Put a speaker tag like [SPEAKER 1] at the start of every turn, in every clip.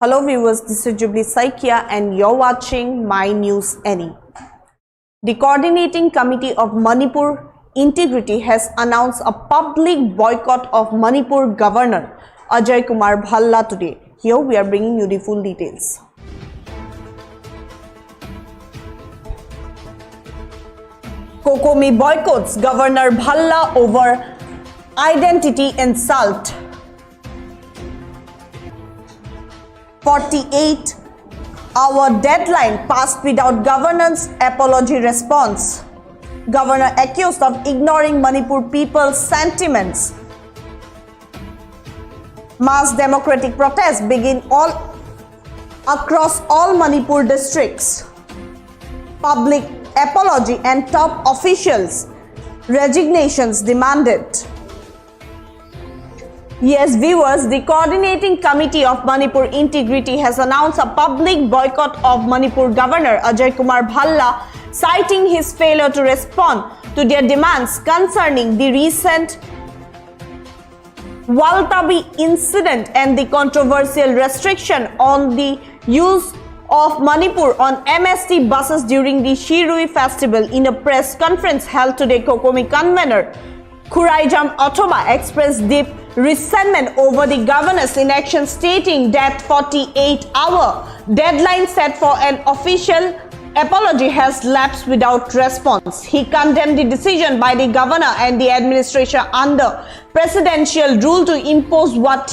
[SPEAKER 1] Hello viewers, this is Jubilee Saikia and you're watching My News Any. The Coordinating Committee of Manipur Integrity has announced a public boycott of Manipur Governor Ajay Kumar Bhalla today. Here we are bringing you the full details. COCOMI boycotts Governor Bhalla over identity insult. 48-hour deadline passed without governor's apology response. Governor accused of ignoring Manipur people's sentiments. Mass democratic protests begin all across all Manipur districts. Public apology and top officials' resignations demanded. Yes, viewers, the Coordinating Committee of Manipur Integrity has announced a public boycott of Manipur Governor Ajay Kumar Bhalla, citing his failure to respond to their demands concerning the recent Waltabi incident and the controversial restriction on the use of Manipur on MST buses during the Shirui festival. In a press conference held today, COCOMI convener Khuraijam Athoba expressed deep resentment over the governor's inaction, stating that 48-hour deadline set for an official apology has lapsed without response. He condemned the decision by the governor and the administration under presidential rule to impose what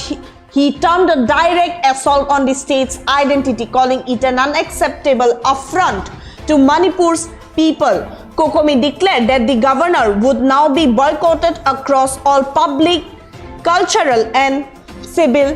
[SPEAKER 1] he termed a direct assault on the state's identity, calling it an unacceptable affront to Manipur's people. COCOMI declared that the governor would now be boycotted across all public, cultural and civil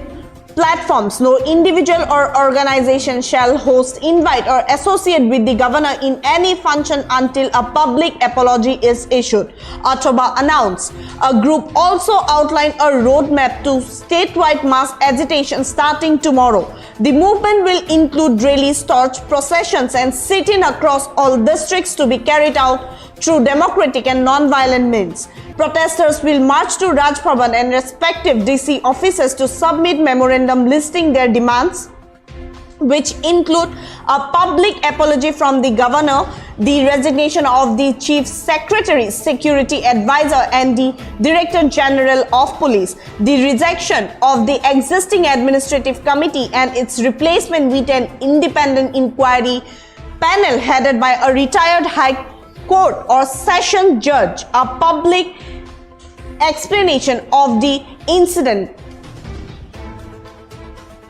[SPEAKER 1] platforms. No individual or organization shall host, invite or associate with the governor in any function until a public apology is issued, Athoba announced. A group also outlined a roadmap to statewide mass agitation starting tomorrow. The movement will include rallies, torch processions and sit-in across all districts to be carried out through democratic and non-violent means. Protesters will march to Raj Bhavan and respective DC offices to submit memorandum listing their demands, which include a public apology from the governor, the resignation of the chief secretary, security advisor and the director general of police, the rejection of the existing administrative committee and its replacement with an independent inquiry panel headed by a retired high court or session judge, a public explanation of the incident.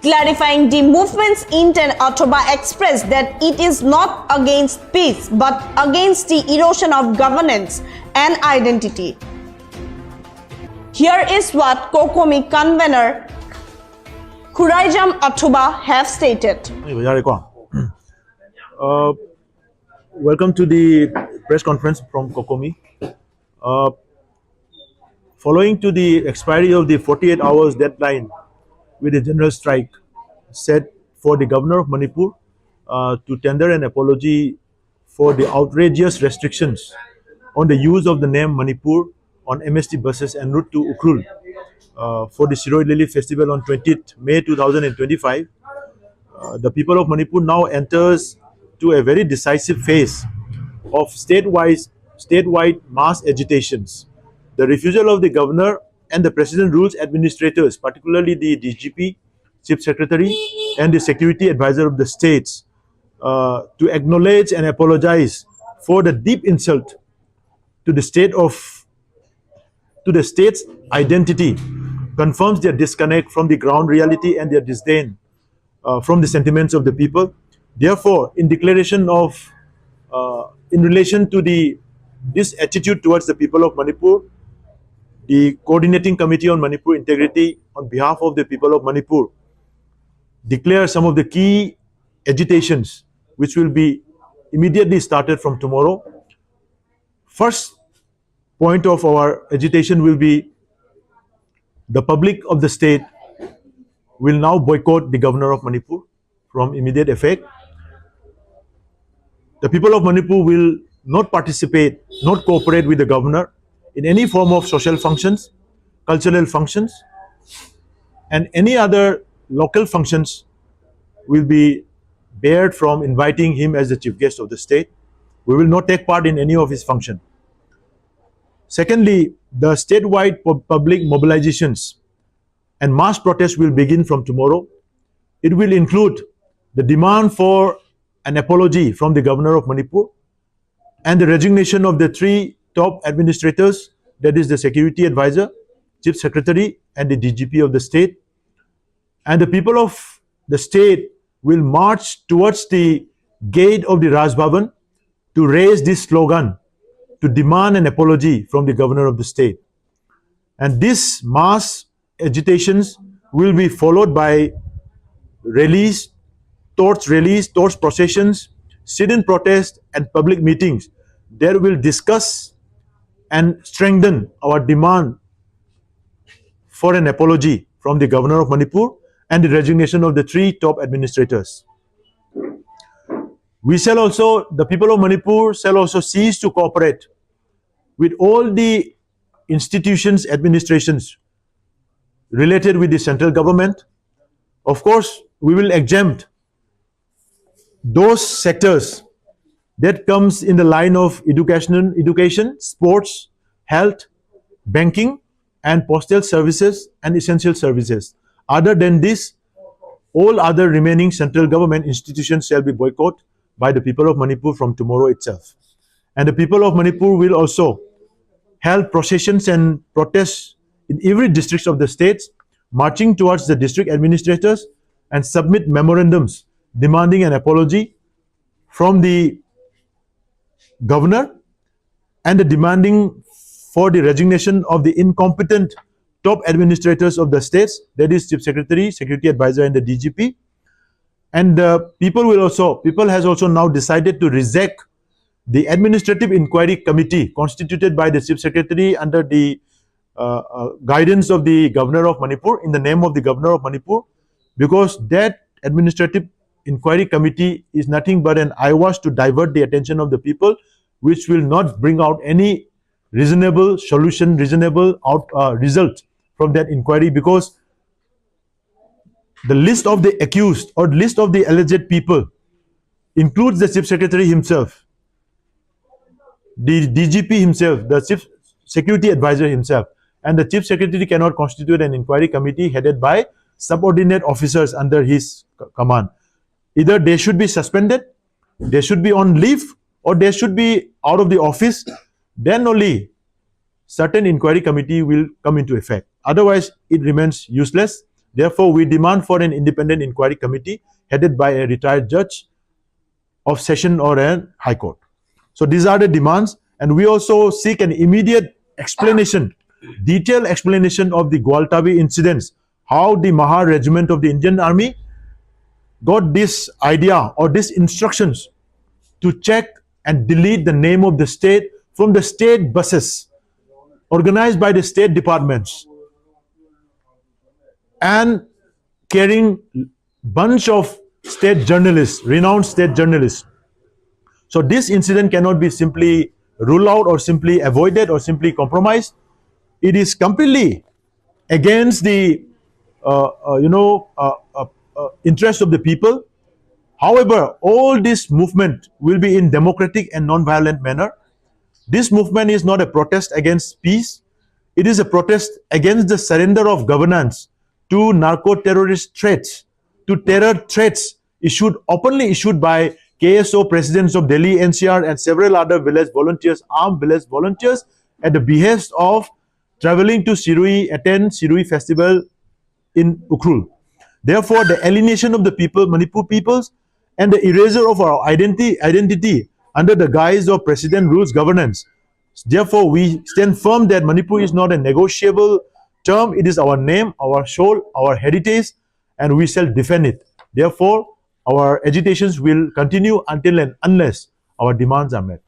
[SPEAKER 1] Clarifying the movement's intent, Athoba expressed that it is not against peace but against the erosion of governance and identity. Here is what COCOMI convener Khuraijam Athoba have stated.
[SPEAKER 2] Welcome to the press conference from COCOMI. Following to the expiry of the 48 hours deadline with a general strike set for the governor of Manipur to tender an apology for the outrageous restrictions on the use of the name Manipur on MST buses en route to Ukhrul for the Shiroi Lily festival on 20th May 2025, the people of Manipur now enters to a very decisive phase of statewide mass agitations. The refusal of the governor and the president rules administrators, particularly the DGP, chief secretary and the security advisor of the states, to acknowledge and apologize for the deep insult to the state's identity, confirms their disconnect from the ground reality and their disdain from the sentiments of the people. Therefore, in declaration of, in relation to this attitude towards the people of Manipur, the Coordinating Committee on Manipur Integrity, on behalf of the people of Manipur, declare some of the key agitations which will be immediately started from tomorrow. First point of our agitation will be the public of the state will now boycott the governor of Manipur from immediate effect. The people of Manipur will not participate, not cooperate with the governor in any form of social functions, cultural functions, and any other local functions will be barred from inviting him as the chief guest of the state. We will not take part in any of his function. Secondly, the statewide public mobilizations and mass protests will begin from tomorrow. It will include the demand for an apology from the governor of Manipur and the resignation of the three top administrators, that is the security advisor, chief secretary, and the DGP of the state. And the people of the state will march towards the gate of the Raj Bhavan to raise this slogan to demand an apology from the governor of the state. And these mass agitations will be followed by rallies, torch processions, sit-in protests, and public meetings that will discuss and strengthen our demand for an apology from the governor of Manipur and the resignation of the three top administrators. The people of Manipur shall also cease to cooperate with all the institutions, administrations related with the central government. Of course, we will exempt those sectors that comes in the line of education, sports, health, banking, and postal services and essential services. Other than this, all other remaining central government institutions shall be boycotted by the people of Manipur from tomorrow itself. And the people of Manipur will also hold processions and protests in every district of the states, marching towards the district administrators and submit memorandums demanding an apology from the governor and the demanding for the resignation of the incompetent top administrators of the states, that is chief secretary, security advisor, and the DGP. And people has also now decided to reject the administrative inquiry committee constituted by the chief secretary under the guidance of the governor of Manipur, in the name of the governor of Manipur, because that administrative inquiry committee is nothing but an eyewash to divert the attention of the people, which will not bring out any reasonable solution, reasonable result from that inquiry, because the list of the accused or list of the alleged people includes the chief secretary himself, the DGP himself, the chief security advisor himself, and the chief secretary cannot constitute an inquiry committee headed by subordinate officers under his command. Either they should be suspended, they should be on leave, or they should be out of the office. Then only certain inquiry committee will come into effect. Otherwise, it remains useless. Therefore, we demand for an independent inquiry committee headed by a retired judge of session or a high court. So these are the demands, and we also seek an immediate explanation, detailed explanation of the Gwaltabi incidents, how the Mahar regiment of the Indian Army got this idea or these instructions to check and delete the name of the state from the state buses organized by the state departments and carrying bunch of state journalists, renowned state journalists. So this incident cannot be simply ruled out or simply avoided or simply compromised. It is completely against the interest of the people. However, all this movement will be in democratic and non-violent manner. This movement is not a protest against peace. It is a protest against the surrender of governance to narco-terrorist threats, to terror threats openly issued by KSO presidents of Delhi, NCR, and several other village volunteers, armed village volunteers, at the behest of traveling to Sirui, attend Sirui festival in Ukhrul. Therefore, the alienation of the people, Manipur peoples, and the erasure of our identity under the guise of president rules governance. Therefore, we stand firm that Manipur is not a negotiable term. It is our name, our soul, our heritage, and we shall defend it. Therefore, our agitations will continue until and unless our demands are met.